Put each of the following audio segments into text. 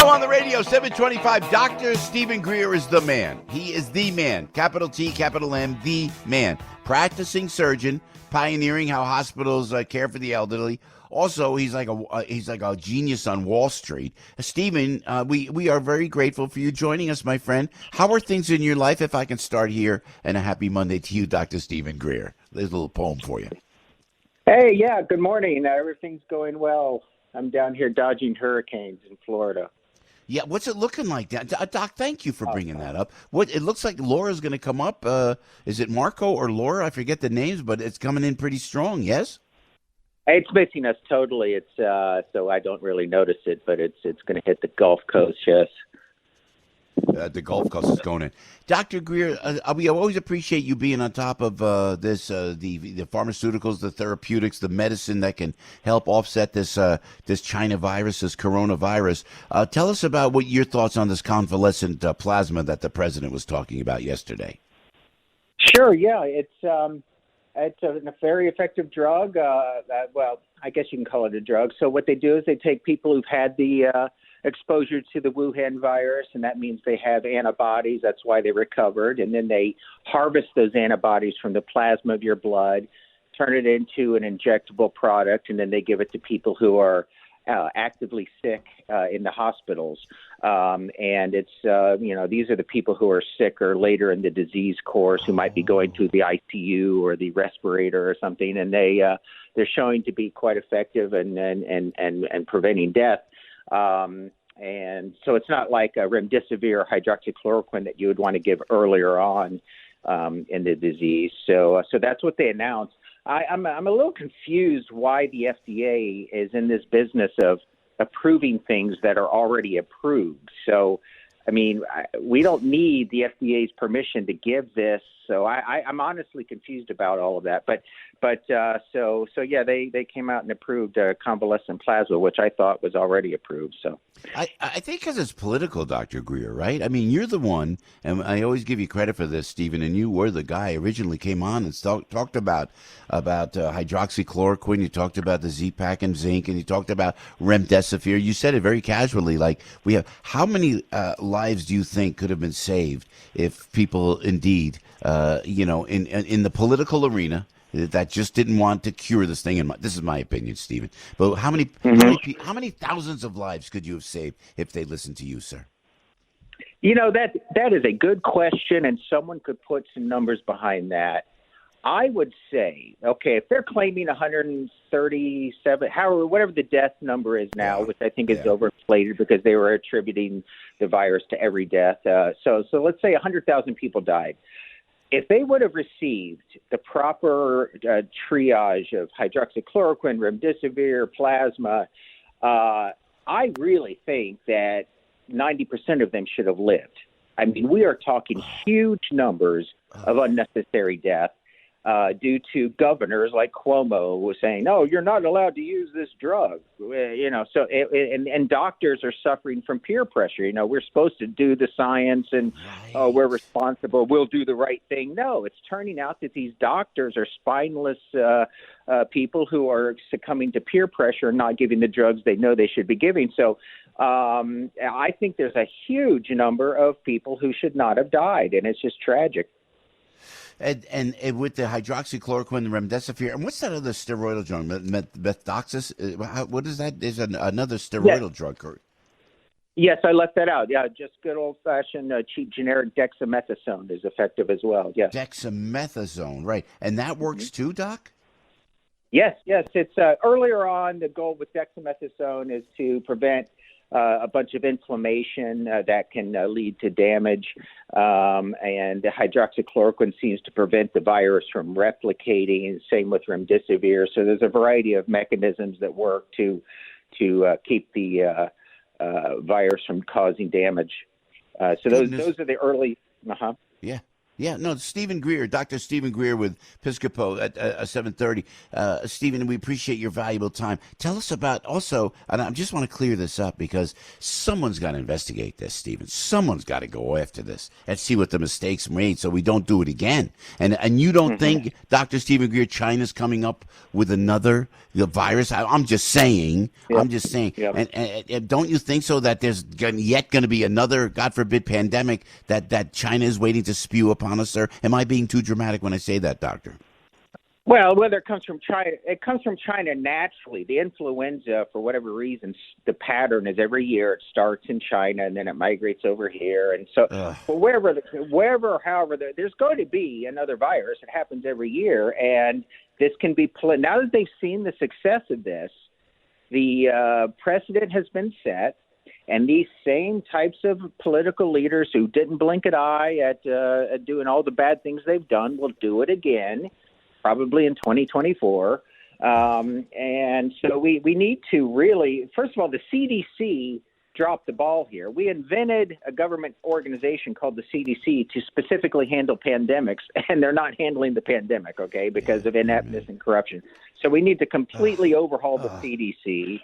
Now on the radio, 725, Dr. Stephen Greer is the man. He is the man, capital T, capital M, the man. Practicing surgeon, pioneering how hospitals care for the elderly. Also, he's like a genius on Wall Street. Stephen, we are very grateful for you joining us, my friend. How are things in your life? If I can start here, and a happy Monday to you, Dr. Stephen Greer. There's a little poem for you. Hey, yeah, good morning. Everything's going well. I'm down here dodging hurricanes in Florida. Yeah, what's it looking like? Doc, thank you for bringing that up. What it looks like Laura's going to come up. Is it Marco or Laura? I forget the names, but it's coming in pretty strong, yes? It's missing us totally. It's so I don't really notice it, but it's going to hit the Gulf Coast, yes. The Gulf Coast is going in. Dr. Greer, we always appreciate you being on top of this, the pharmaceuticals, the therapeutics, the medicine that can help offset this China virus, this coronavirus. Tell us about what your thoughts on this convalescent plasma that the president was talking about yesterday. Sure, yeah. It's a very effective drug. Well, I guess you can call it a drug. So what they do is they take people who've had the exposure to the Wuhan virus, and that means they have antibodies. That's why they recovered. And then they harvest those antibodies from the plasma of your blood, turn it into an injectable product, and then they give it to people who are actively sick in the hospitals. And it's, these are the people who are sick or later in the disease course who might be going through the ICU or the respirator or something. And they're showing to be quite effective and preventing death. And so it's not like a remdesivir or hydroxychloroquine that you would want to give earlier on in the disease. So that's what they announced. I'm a little confused why the FDA is in this business of approving things that are already approved. So, I mean, we don't need the FDA's permission to give this. So I'm honestly confused about all of that. But yeah, they came out and approved convalescent plasma, which I thought was already approved. So I think because it's political, Dr. Greer, right? I mean, you're the one, and I always give you credit for this, Stephen, and you were the guy who originally came on and talked about hydroxychloroquine. You talked about the Z-Pak and zinc, and you talked about remdesivir. You said it very casually, like we have. How many lives do you think could have been saved if people indeed, in the political arena, that just didn't want to cure this thing? And this is my opinion, Stephen. But how many thousands of lives could you have saved if they listened to you, sir? That is a good question, and someone could put some numbers behind that. I would say, okay, if they're claiming 137, whatever the death number is now, which I think is overinflated because they were attributing the virus to every death. So let's say 100,000 people died. If they would have received the proper triage of hydroxychloroquine, remdesivir, plasma, I really think that 90% of them should have lived. I mean, we are talking huge numbers of unnecessary death due to governors like Cuomo was saying, "No, you're not allowed to use this drug." And doctors are suffering from peer pressure. We're supposed to do the science and we're responsible. We'll do the right thing. No, it's turning out that these doctors are spineless people who are succumbing to peer pressure and not giving the drugs they know they should be giving. So I think there's a huge number of people who should not have died, and it's just tragic. And with the hydroxychloroquine, the remdesivir, and what's that other steroidal drug, methoxis? What is that? Is another steroidal drug? Yes, I left that out. Yeah, just good old-fashioned cheap generic dexamethasone is effective as well. Yes. Dexamethasone, right. And that works too, Doc? Yes. It's earlier on, the goal with dexamethasone is to prevent a bunch of inflammation that can lead to damage. And the hydroxychloroquine seems to prevent the virus from replicating, same with remdesivir. So there's a variety of mechanisms that work to keep the virus from causing damage. So those are the early... Yeah. Yeah, no, Stephen Greer, Dr. Stephen Greer with Piscopo at 7:30. Stephen, we appreciate your valuable time. Tell us about also, and I just want to clear this up because someone's got to investigate this, Stephen. Someone's got to go after this and see what the mistakes made so we don't do it again. And you don't think, Dr. Stephen Greer, China's coming up with another virus? I'm just saying. Yep. I'm just saying. Yep. And don't you think so that there's yet going to be another, God forbid, pandemic that China is waiting to spew upon us, sir? Am I being too dramatic when I say that, Doctor? Well, whether it comes from China, it comes from China naturally. The influenza, for whatever reason, the pattern is every year it starts in China and then it migrates over here. And so, but however, there's going to be another virus. It happens every year, and this can be now that they've seen the success of this, the precedent has been set. And these same types of political leaders who didn't blink an eye at doing all the bad things they've done will do it again, probably in 2024. And so we need to really, first of all, the CDC dropped the ball here. We invented a government organization called the CDC to specifically handle pandemics, and they're not handling the pandemic, okay, because of ineptness and corruption. So we need to completely overhaul the CDC.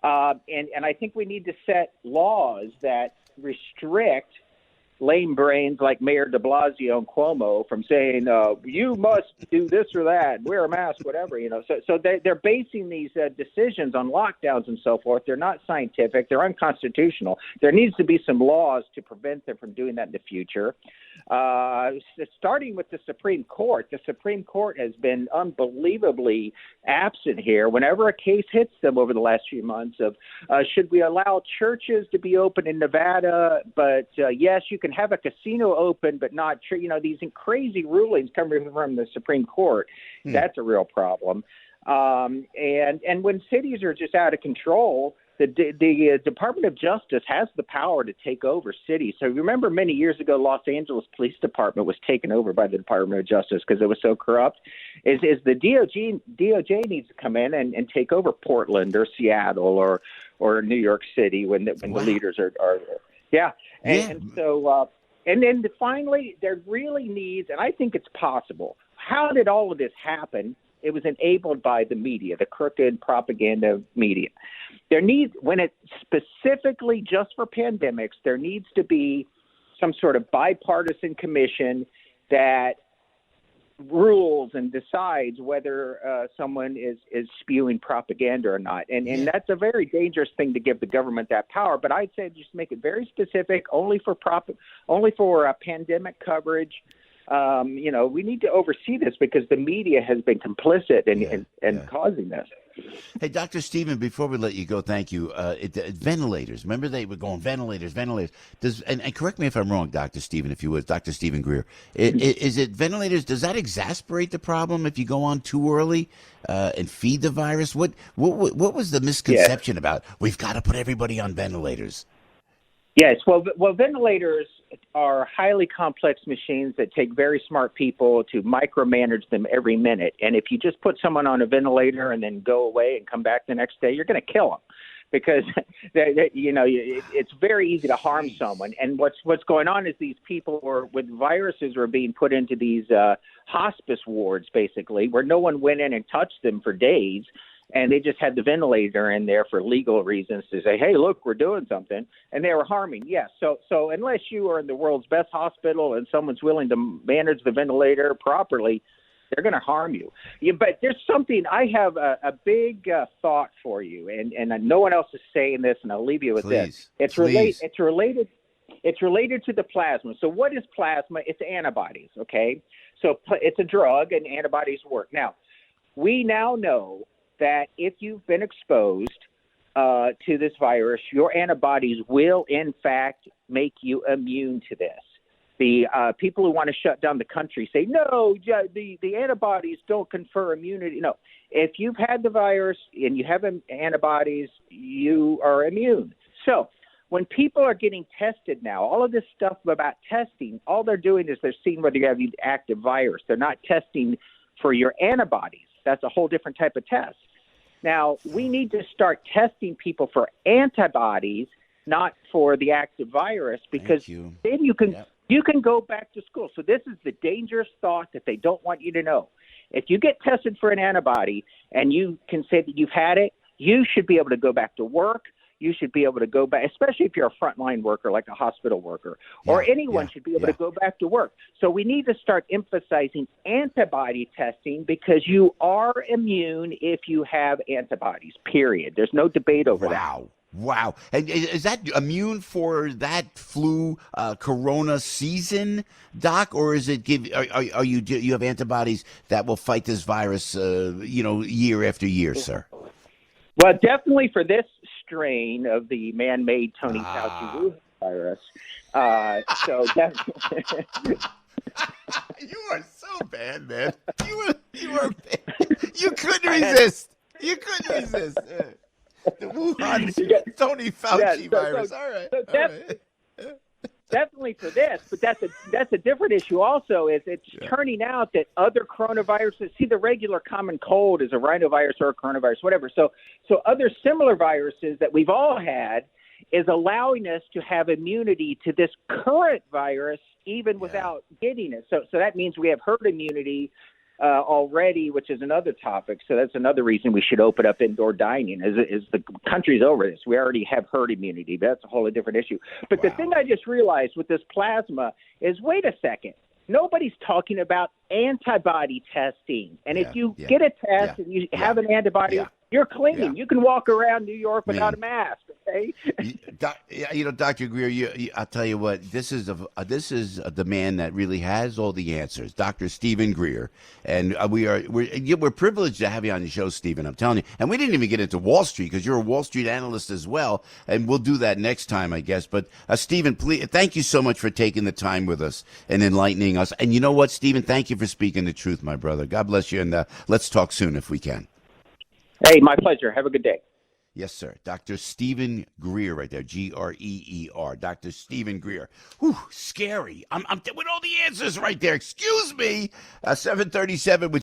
And I think we need to set laws that restrict lame brains like Mayor de Blasio and Cuomo from saying, you must do this or that, wear a mask, whatever, So they're basing these decisions on lockdowns and so forth. They're not scientific. They're unconstitutional. There needs to be some laws to prevent them from doing that in the future. Starting with the Supreme Court. The Supreme Court has been unbelievably absent here. Whenever a case hits them over the last few months of should we allow churches to be open in Nevada, but yes, you can have a casino open, but not these crazy rulings coming from the Supreme Court. That's a real problem. And when cities are just out of control, the Department of Justice has the power to take over cities. So remember many years ago, Los Angeles Police Department was taken over by the Department of Justice because it was so corrupt. Is the DOJ needs to come in and take over Portland or Seattle or New York City when the leaders are yeah. And so and then finally there really needs, and I think it's possible. How did all of this happen? It was enabled by the media, the crooked propaganda media. When it's specifically just for pandemics, there needs to be some sort of bipartisan commission that rules and decides whether someone is spewing propaganda or not. And that's a very dangerous thing to give the government that power. But I'd say just make it very specific, only for pandemic coverage. We need to oversee this because the media has been complicit in causing this. Hey, Dr. Stephen, before we let you go, thank you. Ventilators. Remember they were going ventilators. And correct me if I'm wrong, Dr. Stephen, if you would, Dr. Stephen Greer. Is it ventilators? Does that exacerbate the problem if you go on too early and feed the virus? What was the misconception about we've got to put everybody on ventilators? Yes, well, ventilators are highly complex machines that take very smart people to micromanage them every minute. And if you just put someone on a ventilator and then go away and come back the next day, you're going to kill them because it's very easy to harm someone. And what's going on is these people with viruses are being put into these hospice wards, basically, where no one went in and touched them for days. And they just had the ventilator in there for legal reasons to say, hey, look, we're doing something. And they were harming. Yes. So unless you are in the world's best hospital and someone's willing to manage the ventilator properly, they're going to harm you. But there's something, I have a big thought for you. And no one else is saying this, and I'll leave you with this. It's related to the plasma. So what is plasma? It's antibodies, okay? So it's a drug, and antibodies work. Now, we now know that if you've been exposed to this virus, your antibodies will, in fact, make you immune to this. The people who want to shut down the country say, no, the antibodies don't confer immunity. No, if you've had the virus and you have antibodies, you are immune. So when people are getting tested now, all of this stuff about testing, all they're doing is they're seeing whether you have the active virus. They're not testing for your antibodies. That's a whole different type of test. Now, we need to start testing people for antibodies, not for the active virus, because then you can you can go back to school. So this is the dangerous thought that they don't want you to know. If you get tested for an antibody and you can say that you've had it, you should be able to go back to work. You should be able to go back, especially if you're a frontline worker like a hospital worker, or anyone should be able to go back to work. So we need to start emphasizing antibody testing because you are immune if you have antibodies, period. There's no debate over that. Wow. And is that immune for that flu corona season, Doc, or is it are you do you have antibodies that will fight this virus year after year, sir? Well, definitely for this strain of the man-made Tony Fauci Wuhan virus. So definitely. You are so bad, man. You are bad. You couldn't resist. You couldn't resist. The Wuhan Tony Fauci virus. All right. Definitely for this, but that's a different issue. Also, is it's turning out that other coronaviruses. See, the regular common cold is a rhinovirus or a coronavirus, whatever. So other similar viruses that we've all had is allowing us to have immunity to this current virus, even without getting it. So that means we have herd immunity already, which is another topic. So that's another reason we should open up indoor dining. Is the country's over this? We already have herd immunity. That's a whole different issue. But the thing I just realized with this plasma is, wait a second. Nobody's talking about antibody testing. And if you get a test and you have an antibody, you're clean. You can walk around New York without a mask. Okay. Dr. Greer, I'll tell you what. This is the man that really has all the answers, Dr. Stephen Greer, and we're privileged to have you on the show, Stephen. I'm telling you. And we didn't even get into Wall Street because you're a Wall Street analyst as well, and we'll do that next time, I guess. But Stephen, please, thank you so much for taking the time with us and enlightening us. And you know what, Stephen, thank you for speaking the truth, my brother. God bless you, and let's talk soon if we can. Hey, my pleasure. Have a good day. Yes, sir. Dr. Stephen Greer right there. Greer. Dr. Stephen Greer. Whew, scary. I'm with all the answers right there. Excuse me. 737 with